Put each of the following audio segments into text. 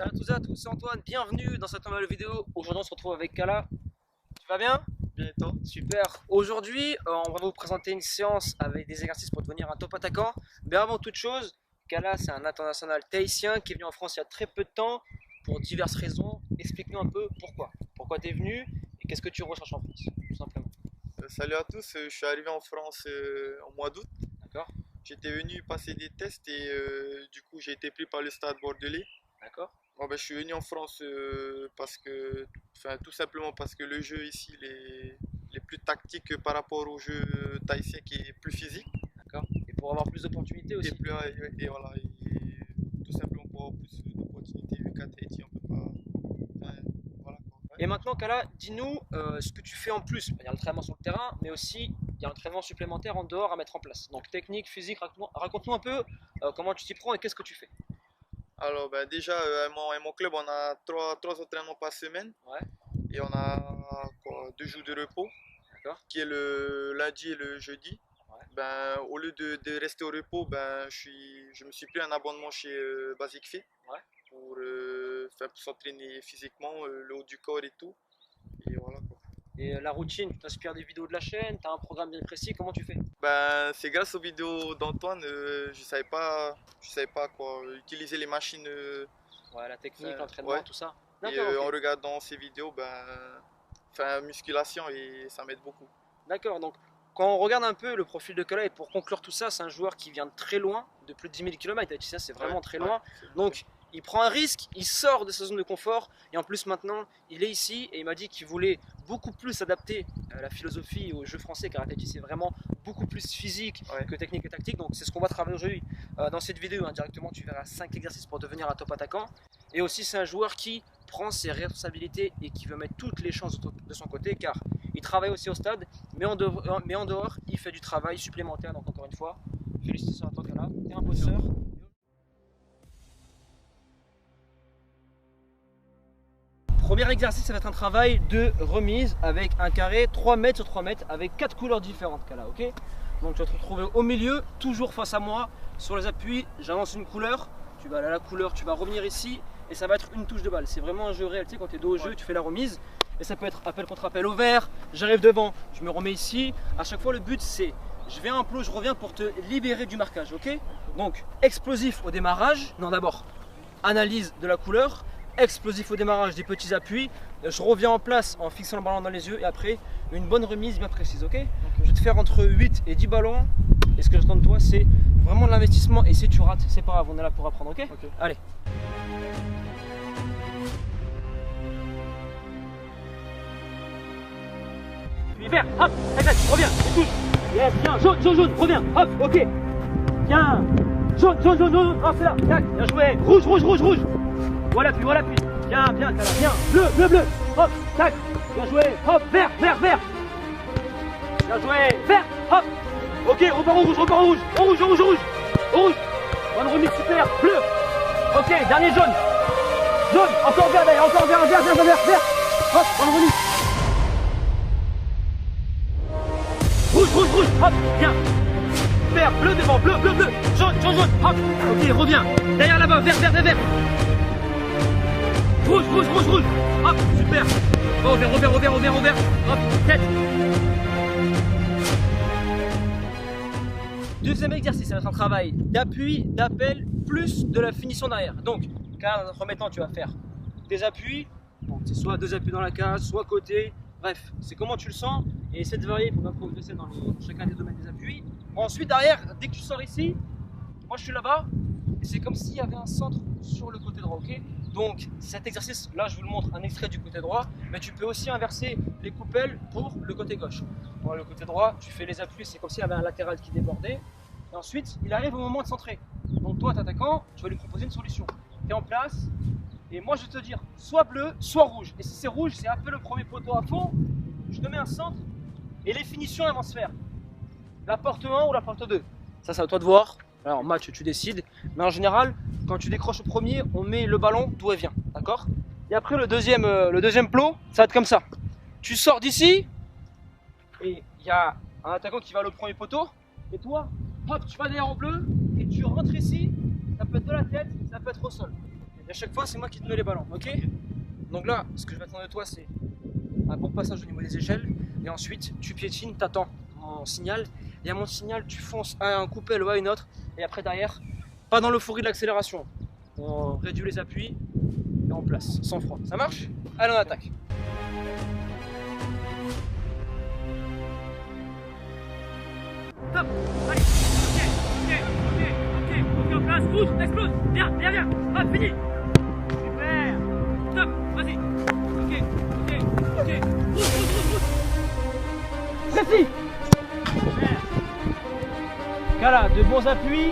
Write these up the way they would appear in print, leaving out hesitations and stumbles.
Salut à tous, c'est Antoine, bienvenue dans cette nouvelle vidéo. Aujourd'hui on se retrouve avec Kala. Tu vas bien? Bien et toi? Super. Aujourd'hui on va vous présenter une séance avec des exercices pour devenir un top attaquant. Mais avant toute chose, Kala c'est un international tahitien qui est venu en France il y a très peu de temps pour diverses raisons. Explique-nous un peu pourquoi. Pourquoi tu es venu et qu'est-ce que tu recherches en France, tout simplement. Salut à tous, je suis arrivé en France en mois d'août. D'accord? J'étais venu passer des tests et du coup j'ai été pris par le Stade Bordelais. D'accord? Bon, ben, je suis venu en France parce que, enfin, tout simplement parce que le jeu ici il est plus tactique par rapport au jeu tahitien qui est plus physique. D'accord? Et pour avoir plus d'opportunités Et, aussi. plus, et voilà, et tout simplement pour avoir plus d'opportunités vu qu'à Tahiti on peut pas. Enfin, voilà quoi. Et maintenant, Kala, dis-nous ce que tu fais en plus. Il y a l'entraînement sur le terrain, mais aussi il y a un entraînement supplémentaire en dehors à mettre en place. Donc technique, physique, raconte-nous un peu comment tu t'y prends et qu'est-ce que tu fais. Alors ben, déjà à mon club on a trois entraînements par semaine. Ouais, Et on a quoi, 2 jours de repos, d'accord. qui est le lundi et le jeudi. Ouais. Ben, au lieu de rester au repos, ben, je me suis pris un abonnement chez Basic Fit Ouais. pour s'entraîner physiquement, le haut du corps et tout. Et voilà quoi. Et la routine, tu t'inspires des vidéos de la chaîne, tu as un programme bien précis, comment tu fais? Ben, c'est grâce aux vidéos d'Antoine, je savais pas quoi, utiliser les machines. Ouais, la technique, Enfin, l'entraînement, ouais. tout ça. Et D'accord, en ok. regardant ces vidéos, ben, enfin, musculation et ça m'aide beaucoup. D'accord, donc quand on regarde un peu le profil de Kala, et pour conclure tout ça, c'est un joueur qui vient de très loin, de plus de 10 000 km, ça c'est vraiment Ouais, très ouais, loin. Donc il prend un risque, il sort de sa zone de confort, et en plus maintenant il est ici, et il m'a dit qu'il voulait beaucoup plus s'adapter à la philosophie et au jeu français, car Tahiti c'est vraiment beaucoup plus physique ouais. que technique et tactique, donc c'est ce qu'on va travailler aujourd'hui. Dans cette vidéo, indirectement tu verras 5 exercices pour devenir un top attaquant, et aussi c'est un joueur qui prend ses responsabilités et qui veut mettre toutes les chances de son côté, car il travaille aussi au stade, mais en dehors, il fait du travail supplémentaire. Donc encore une fois, félicitations à toi Kala, t'es un bosseur. Premier exercice, ça va être un travail de remise avec un carré 3 mètres sur 3 mètres avec 4 couleurs différentes, Kala, ok? Donc tu vas te retrouver au milieu, toujours face à moi, sur les appuis, j'avance une couleur, tu vas aller à la couleur, tu vas revenir ici, et ça va être une touche de balle. C'est vraiment un jeu réel, tu sais, quand tu es dos au jeu, tu fais la remise, et ça peut être appel contre appel au vert, j'arrive devant, je me remets ici, à chaque fois le but c'est, je vais à un plot, je reviens pour te libérer du marquage, ok? Donc explosif au démarrage, non d'abord, analyse de la couleur, explosif au démarrage des petits appuis, je reviens en place en fixant le ballon dans les yeux et après une bonne remise bien précise, ok? Je vais te faire entre 8 et 10 ballons et ce que j'attends de toi c'est vraiment de l'investissement et si tu rates c'est pas grave, on est là pour apprendre, ok? Allez. Puis vert, hop, exact, reviens, et touche. Yes, bien, jaune, jaune, jaune, reviens, hop, ok. Bien, jaune, jaune, jaune, jaune, hop, c'est là, tac, bien joué, rouge, rouge, rouge, rouge. Voilà, puis, bien, bien, Kala, bien, bleu, bleu, bleu, hop, tac, bien joué, hop, vert, vert, vert. Bien joué, vert, hop, ok, repart au rouge, repart au rouge, au rouge, au rouge, au rouge, au rouge. Bonne remise, super, bleu, ok, dernier jaune, jaune, encore vert d'ailleurs, encore vert, vert, vert, vert, vert, hop, bonne remise. Rouge, rouge, rouge, hop, bien. Vert, bleu devant, bleu, bleu, bleu, jaune, jaune, jaune, hop. Ok, reviens. Derrière là-bas, vert, vert, vert, vert. Rouge, rouge, rouge, rouge. Hop, super. Au vert, au vert, au vert, au vert, au vert. Hop, tête. Deuxième exercice, ça va être un travail d'appui, d'appel, plus de la finition derrière. Donc, car dans un premier temps, tu vas faire des appuis. Donc, c'est soit deux appuis dans la case, soit côté. Bref, c'est comment tu le sens et essaie de varier pour bien progresser dans chacun des domaines des appuis. Ensuite, derrière, dès que tu sors ici, moi je suis là-bas et c'est comme s'il y avait un centre sur le côté droit, ok? Donc cet exercice, là je vous le montre, un extrait du côté droit, mais tu peux aussi inverser les coupelles pour le côté gauche. Pour le côté droit, tu fais les appuis, c'est comme s'il y avait un latéral qui débordait. Et ensuite, il arrive au moment de centrer. Donc toi, t'attaquant, tu vas lui proposer une solution. Tu es en place. Et moi je vais te dire soit bleu, soit rouge. Et si c'est rouge, c'est appeler le premier poteau à fond. Je te mets un centre et les finitions elles vont se faire. La porte 1 ou la porte 2. Ça c'est à toi de voir. Alors en match tu décides. Mais en général, quand tu décroches au premier, on met le ballon d'où elle vient. D'accord? Et après le deuxième plot, ça va être comme ça. Tu sors d'ici et il y a un attaquant qui va au premier poteau. Et toi, hop, tu vas derrière en bleu et tu rentres ici. Ça peut être de la tête, ça peut être au sol. Et à chaque fois, c'est moi qui te mets les ballons, ok? Donc là, ce que je vais attendre de toi, c'est un bon passage au niveau des échelles. Et ensuite, tu piétines, t'attends mon signal. Et à mon signal, tu fonces à un coupel ou à une autre. Et après, derrière, pas dans l'euphorie de l'accélération. On réduit les appuis et on place, sans froid. Ça marche? Allez, on attaque. Top. Allez. Ok, en place. Rouge, explose. Viens. Hop, fini. Super. Top, vas-y. Ok. Rouge. Précis. Super. Voilà, de bons appuis.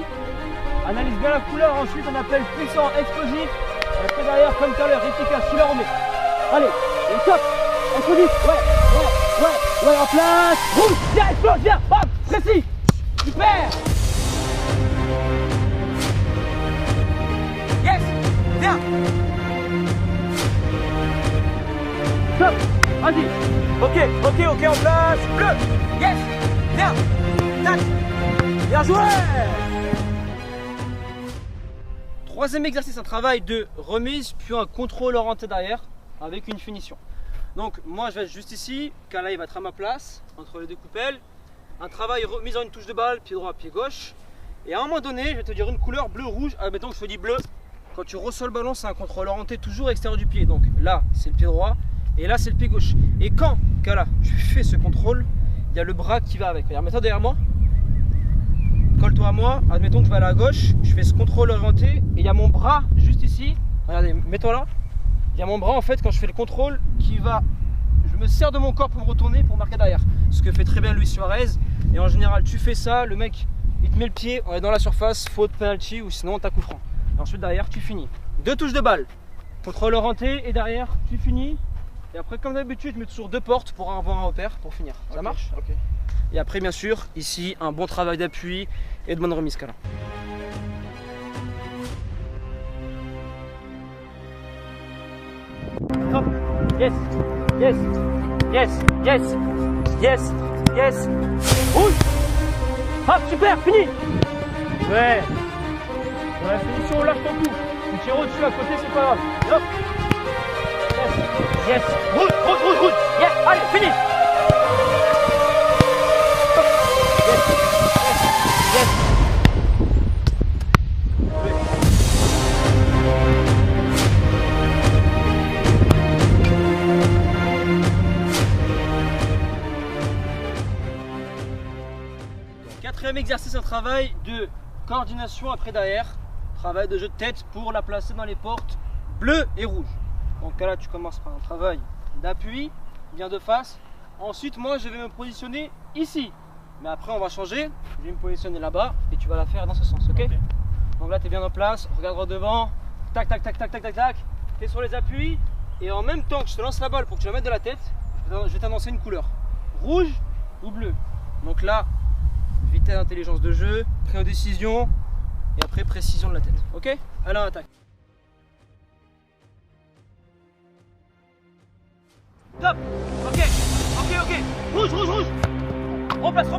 Analyse bien la couleur. Ensuite, on appelle puissant, explosif. Et après, derrière, comme tout à l'heure, efficace. Tu la remets. Allez. Et top. Explosif. Ouais, en place. Rouge. Viens, explose, viens. Hop, précis. Super. Yes. Viens. Top. Vas-y. Ok, en place. Bleu. Yes. Viens. Tac. Bien joué. Troisième exercice, un travail de remise, puis un contrôle orienté derrière avec une finition. Donc moi je vais être juste ici, Kala il va être à ma place, entre les deux coupelles. Un travail remise en une touche de balle, pied droit, pied gauche. Et à un moment donné, je vais te dire une couleur bleu, rouge. Admettons que je te dis bleu. Quand tu reçois le ballon, c'est un contrôle orienté toujours à l'extérieur du pied. Donc là, c'est le pied droit et là, c'est le pied gauche. Et quand, Kala, tu fais ce contrôle, il y a le bras qui va avec. Regarde, mets-toi derrière moi. Colle-toi à moi. Admettons que je vais aller à gauche. Je fais ce contrôle orienté et il y a mon bras juste ici. Regardez, mets-toi là. Il y a mon bras en fait quand je fais le contrôle qui va. Je me sers de mon corps pour me retourner pour marquer derrière. Ce que fait très bien Luis Suarez. Et en général, tu fais ça, le mec il te met le pied, on est dans la surface, faute, penalty ou sinon t'as coup franc. Et ensuite derrière tu finis. Deux touches de balle, contrôle orienté et derrière tu finis. Et après comme d'habitude je mets toujours deux portes pour avoir un repère pour finir. Ça marche? Ok. Et après bien sûr ici un bon travail d'appui et de bonne remise Kala. Hop. Yes. Rouge. Hop, super, fini. Ouais. Dans la finition, lâche ton coup. Tu tires au-dessus à côté, c'est pas grave. Hop. Yes. Rouge. Yes, allez, fini. Yes. Quatrième exercice, un travail de coordination après derrière, travail de jeu de tête pour la placer dans les portes bleues et rouges. Donc là tu commences par un travail d'appui, bien de face. Ensuite moi je vais me positionner ici. Mais après on va changer, je vais me positionner là-bas et tu vas la faire dans ce sens, ok? Donc là tu es bien en place, regarde droit devant, tac, tu es sur les appuis et en même temps que je te lance la balle pour que tu la mettes de la tête, je vais t'annoncer une couleur, rouge ou bleu. Donc là, vitesse d'intelligence de jeu, prédécision et après précision de la tête. Ok? Allez, on attaque. Top! Ok. Rouge. Remplace. Ok.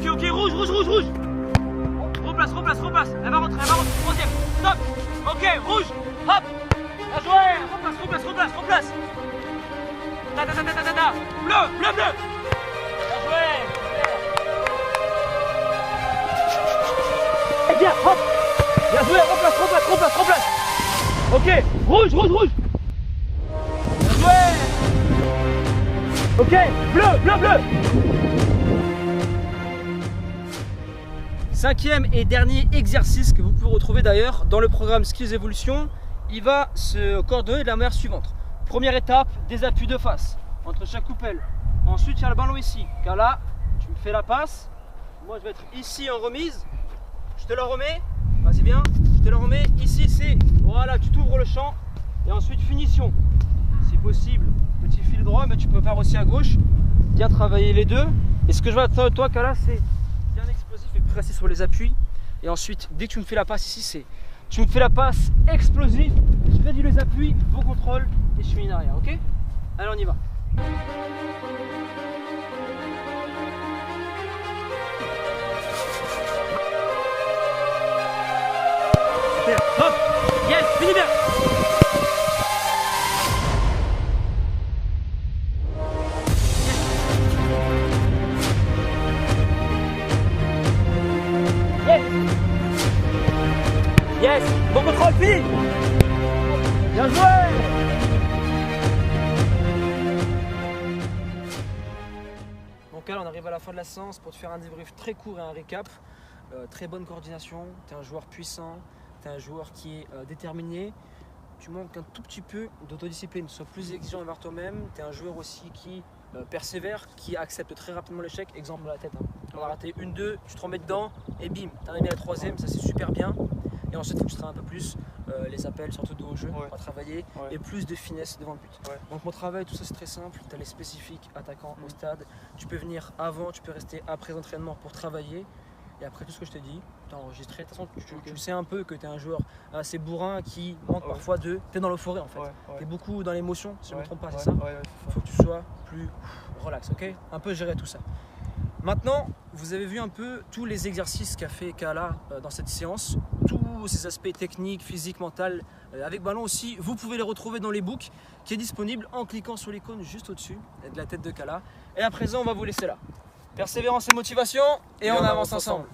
Rouge. Remplace. Elle va rentrer. Troisième. Top! Ok, rouge. Hop! Bien joué! Remplace. Bleu. Bien joué! Et bien, hop! Bien joué, remplace! Ok, rouge! Bien joué! Ok, bleu! Cinquième et dernier exercice que vous pouvez retrouver d'ailleurs dans le programme Skills Evolution, il va se coordonner de la manière suivante. Première étape, des appuis de face entre chaque coupelle. Ensuite, il y a le ballon ici. Car là, tu me fais la passe. Moi, je vais être ici en remise. Je te la remets. Vas-y bien. Je te la remets. Ici, c'est voilà, tu t'ouvres le champ. Et ensuite, finition. Si possible, petit fil droit, mais tu peux faire aussi à gauche. Bien travailler les deux. Et ce que je vais attendre de toi, Kala, c'est bien explosif et précis sur les appuis. Et ensuite, dès que tu me fais la passe ici, c'est tu me fais la passe explosive. Je réduis les appuis, beau contrôle et je finis derrière. Ok? Allez, on y va. finis bien. Yes. Yes. Bon contrôle, fille. Bien joué. Donc là, on arrive à la fin de la séance pour te faire un débrief très court et un récap. Très bonne coordination, tu es un joueur puissant, tu es un joueur qui est déterminé. Tu manques un tout petit peu d'autodiscipline, sois plus exigeant envers toi-même. Tu es un joueur aussi qui persévère, qui accepte très rapidement l'échec. Exemple à la tête, hein. On a raté une, deux, tu te remets dedans et bim, tu as mis la troisième, ça c'est super bien. Et ensuite, tu seras un peu plus les appels, surtout de haut jeu, à travailler et plus de finesse devant le but. Donc mon travail, tout ça c'est très simple. Tu as les spécifiques attaquants au stade. Tu peux venir avant, tu peux rester après l'entraînement pour travailler. Et après tout ce que je t'ai dit, tu as enregistré. De toute façon, tu sais un peu que tu es un joueur assez bourrin qui manque parfois de. Tu es dans l'euphorie en fait. Tu es beaucoup dans l'émotion, si je ne me trompe pas, c'est ça. Il faut que tu sois plus relax, ok? Un peu gérer tout ça. Maintenant, vous avez vu un peu tous les exercices qu'a fait Kala dans cette séance, tous ces aspects techniques, physiques, mentaux, avec ballon aussi. Vous pouvez les retrouver dans l'e-book qui est disponible en cliquant sur l'icône juste au-dessus de la tête de Kala. Et à présent, on va vous laisser là. Persévérance et motivation, et on avance ensemble.